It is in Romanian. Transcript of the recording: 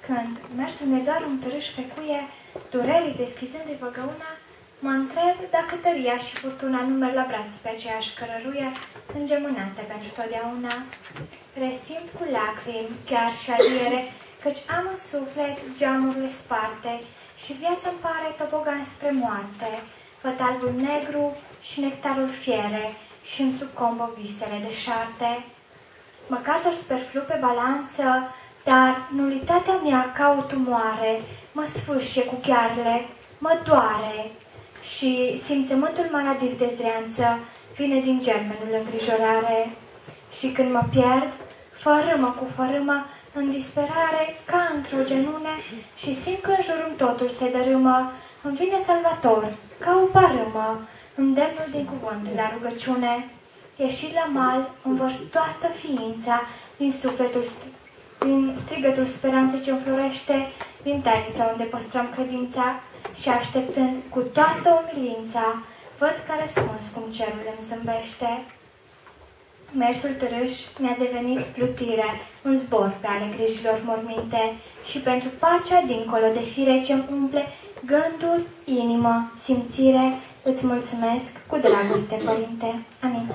Când mersul mi-e doar un târâș pe cuie, durerii deschizându-i văgăuna, mă întreb dacă tăria și furtuna nu merg la braț pe aceeași cărăruie, îngemânate pentru totdeauna. Resimt cu lacrimi, chiar și aliere, căci am în suflet geamurile sparte și viața-mi pare tobogan spre moarte. Văd albul negru și nectarul fiere și-mi sucombă visele deșarte. Măcar să-l sperflu pe balanță, dar nulitatea mea ca o tumoare mă sfârșie cu ghearele, mă doare. Și simțământul maladiv de zdreanță vine din germenul îngrijorare. Și când mă pierd, fărâmă cu fărâmă, în disperare, ca într-o genune, și simt că în jurul totul se dărâmă, îmi vine salvator, ca o parâmă, îndemnul din cuvânt la rugăciune. Ieșit la mal, învărs toată ființa din strigătul speranței ce înflorește, din tainița unde păstrăm credința, și așteptând cu toată umilința, văd ca răspuns cum cerul îmi zâmbește. Mersul târâș mi-a devenit plutire, un zbor pe ale grijilor morminte, și pentru pacea dincolo de fire ce-mi umple gânduri, inimă, simțire, îți mulțumesc cu dragoste, Părinte. Amin.